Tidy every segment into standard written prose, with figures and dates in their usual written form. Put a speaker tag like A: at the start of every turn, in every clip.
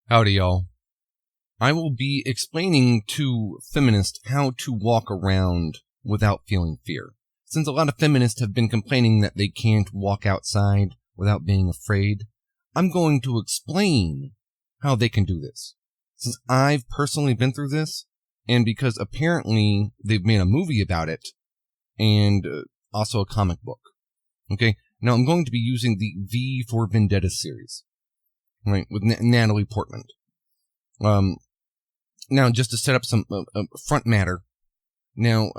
A: Howdy, y'all. I will be explaining to feminists how to walk around without feeling fear. Since a lot of feminists have been complaining that they can't walk outside without being afraid, I'm going to explain how they can do this. Since I've personally been through this, and because apparently they've made a movie about it, and also a comic book. Okay, now I'm going to be using the V for Vendetta series, right, with Natalie Portman. Now, just to set up some front matter, now,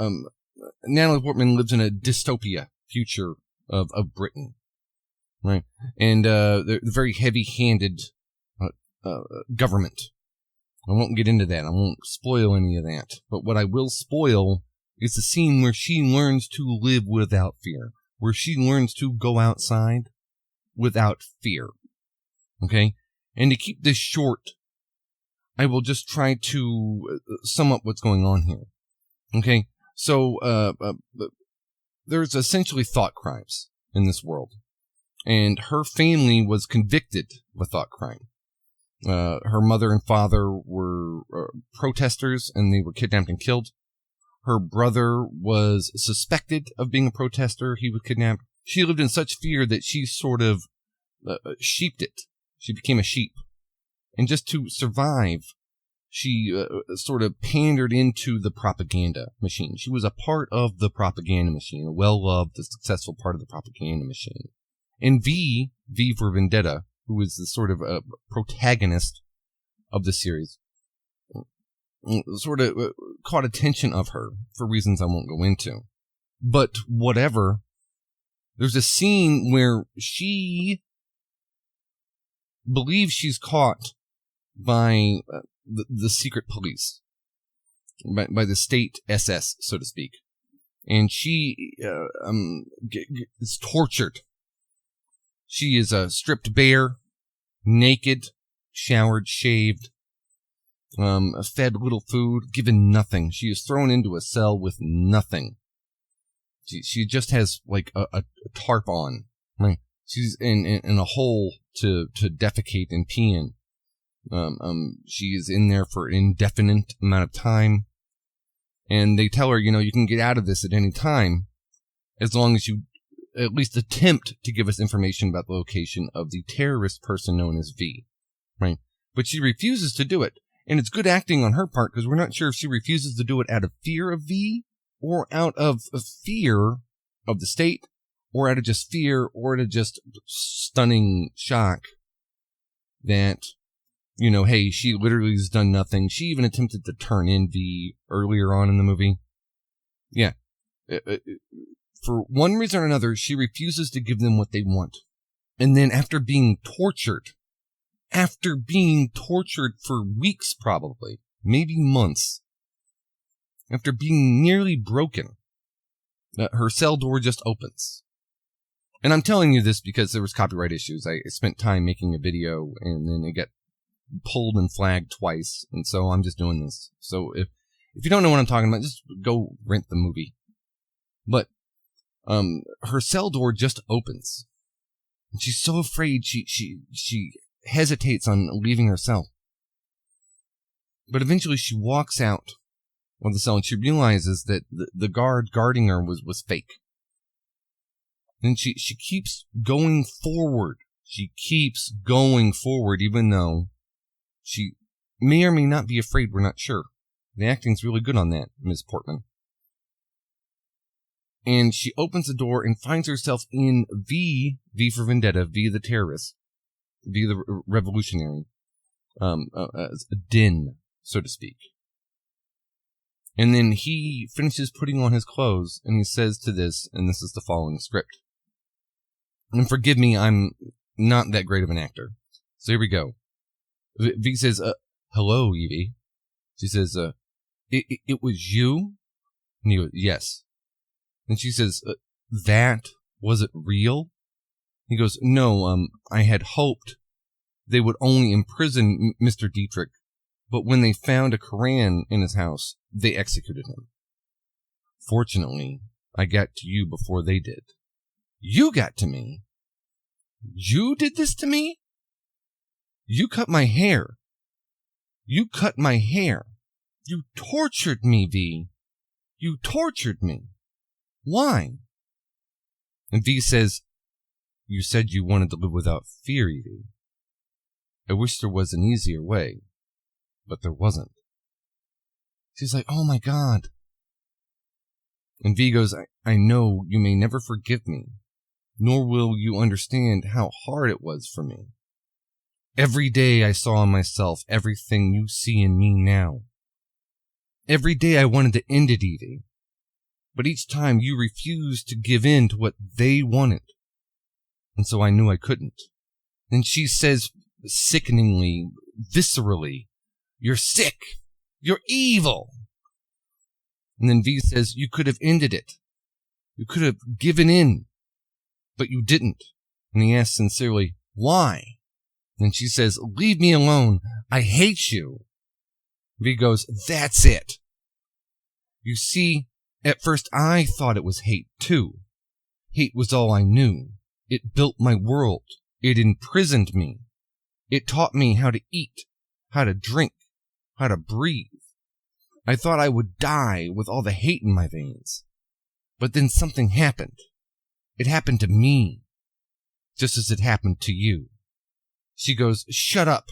A: Natalie Portman lives in a dystopia future of Britain, right? And they're very heavy-handed government. I won't get into that. I won't spoil any of that. But what I will spoil is the scene where she learns to live without fear, where she learns to go outside without fear. Okay? And to keep this short, I will just try to sum up what's going on here. Okay? So, there's essentially thought crimes in this world. And her family was convicted of a thought crime. Her mother and father were protesters, and they were kidnapped and killed. Her brother was suspected of being a protester. He was kidnapped. She lived in such fear that she sort of sheeped it. She became a sheep. And just to survive, she sort of pandered into the propaganda machine. She was a part of the propaganda machine, a well-loved, successful part of the propaganda machine. And V for Vendetta, who is the sort of protagonist of the series, sort of caught attention of her for reasons I won't go into. But whatever, there's a scene where she believes she's caught by the secret police, by the state SS, so to speak. And she is tortured. She is stripped bare, naked, showered, shaved, fed little food, given nothing. She is thrown into a cell with nothing. She just has like a tarp on. Right? She's in a hole to defecate and pee in. She is in there for an indefinite amount of time. And they tell her, you can get out of this at any time as long as you at least attempt to give us information about the location of the terrorist person known as V. Right? But she refuses to do it. And it's good acting on her part because we're not sure if she refuses to do it out of fear of V or out of fear of the state or out of just fear or out of just stunning shock that, hey, she literally has done nothing. She even attempted to turn in V earlier on in the movie. Yeah. For one reason or another, she refuses to give them what they want. And then after being tortured for weeks probably, maybe months, after being nearly broken, her cell door just opens. And I'm telling you this because there was copyright issues. I spent time making a video and then it got pulled and flagged twice. And so I'm just doing this. So if you don't know what I'm talking about, just go rent the movie. But her cell door just opens. And she's so afraid she hesitates on leaving her cell. But eventually she walks out of the cell and she realizes that the guard guarding her was fake. Then she keeps going forward. She keeps going forward even though she may or may not be afraid. We're not sure. The acting's really good on that, Ms. Portman. And she opens the door and finds herself in V for Vendetta, V the terrorist, V the revolutionary, a den, so to speak. And then he finishes putting on his clothes and he says to this, and this is the following script. And forgive me, I'm not that great of an actor. So here we go. V says, hello, Evie. She says, it was you? And he goes, yes. And she says, was it real? He goes, no, I had hoped they would only imprison Mr. Dietrich, but when they found a Koran in his house, they executed him. Fortunately, I got to you before they did. You got to me? You did this to me? You cut my hair. You cut my hair. You tortured me, V. You tortured me. Why? And V says, you said you wanted to live without fear, Evie. I wish there was an easier way, but there wasn't. She's like, oh my God. And V goes, I know you may never forgive me, nor will you understand how hard it was for me. Every day I saw in myself everything you see in me now. Every day I wanted to end it, Evie. But each time you refused to give in to what they wanted. And so I knew I couldn't. Then she says, sickeningly, viscerally, you're sick. You're evil. And then V says, you could have ended it. You could have given in. But you didn't. And he asks sincerely, why? And she says, leave me alone. I hate you. V goes, that's it. You see, at first I thought it was hate too. Hate was all I knew. It built my world. It imprisoned me. It taught me how to eat, how to drink, how to breathe. I thought I would die with all the hate in my veins. But then something happened. It happened to me, just as it happened to you. She goes, shut up.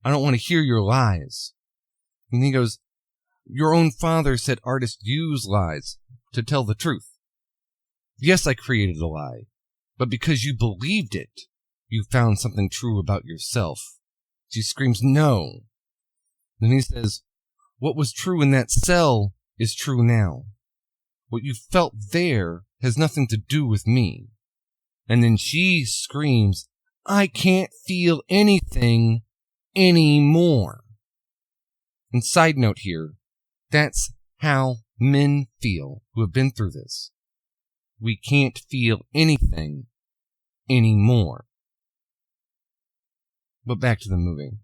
A: I don't want to hear your lies. And he goes, your own father said artists use lies to tell the truth. Yes, I created a lie, but because you believed it, you found something true about yourself. She screams, no. Then he says, what was true in that cell is true now. What you felt there has nothing to do with me. And then she screams, I can't feel anything anymore. And side note here, that's how men feel who have been through this. We can't feel anything anymore. But back to the movie.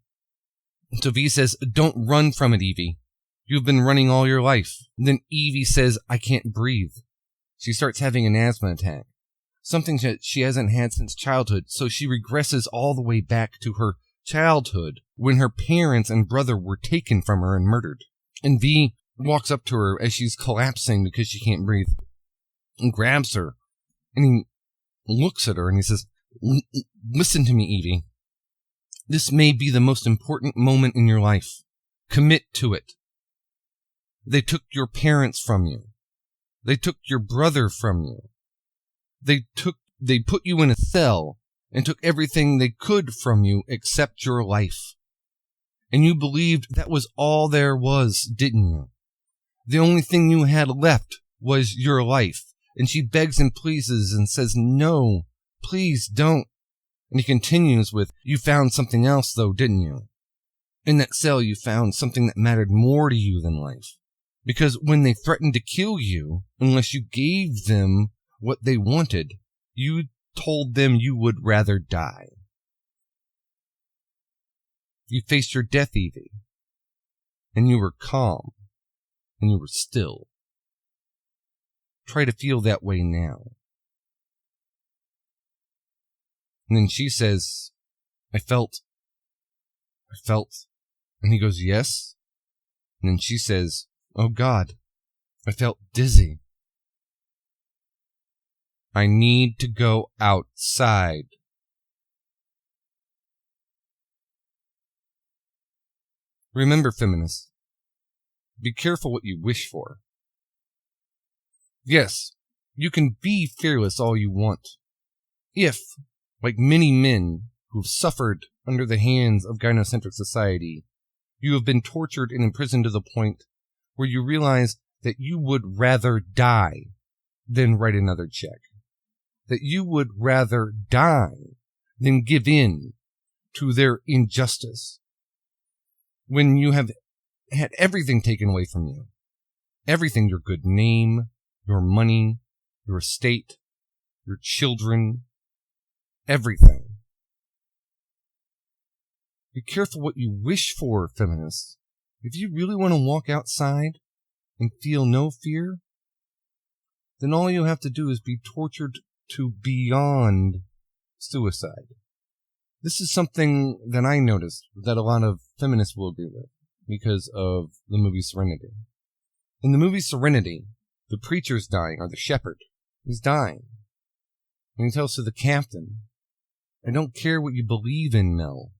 A: So V says, don't run from it, Evie. You've been running all your life. And then Evie says, I can't breathe. She starts having an asthma attack. Something that she hasn't had since childhood, so she regresses all the way back to her childhood when her parents and brother were taken from her and murdered. And V walks up to her as she's collapsing because she can't breathe and grabs her. And he looks at her and he says, listen to me, Evie. This may be the most important moment in your life. Commit to it. They took your parents from you. They took your brother from you. They put you in a cell and took everything they could from you except your life. And you believed that was all there was, didn't you? The only thing you had left was your life. And she begs and pleases and says, no, please don't. And he continues with, you found something else though, didn't you? In that cell you found something that mattered more to you than life. Because when they threatened to kill you, unless you gave them what they wanted, you told them you would rather die. You faced your death, Evie. And you were calm. And you were still. Try to feel that way now. And then she says, I felt. And he goes, yes. And then she says, oh God, I felt dizzy. I need to go outside. Remember, feminists, be careful what you wish for. Yes, you can be fearless all you want. If, like many men who've suffered under the hands of gynocentric society, you have been tortured and imprisoned to the point where you realize that you would rather die than write another check. That you would rather die than give in to their injustice. When you have had everything taken away from you, everything, your good name, your money, your estate, your children, everything. Be careful what you wish for, feminists. If you really want to walk outside and feel no fear, then all you have to do is be tortured to beyond suicide. This is something that I noticed that a lot of feminists will agree with. because of the movie Serenity. In the movie Serenity, the preacher's dying, or the shepherd is dying. And he tells to the captain, I don't care what you believe in, Mel,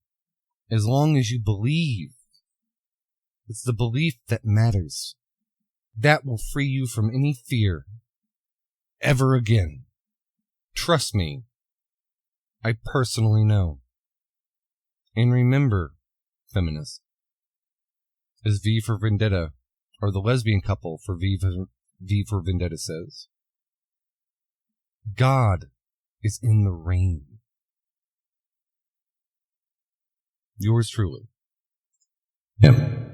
A: as long as you believe. It's the belief that matters. That will free you from any fear ever again. Trust me, I personally know. And remember, feminists, as V for Vendetta, or the lesbian couple for V for Vendetta says, God is in the rain. Yours truly.
B: Yep.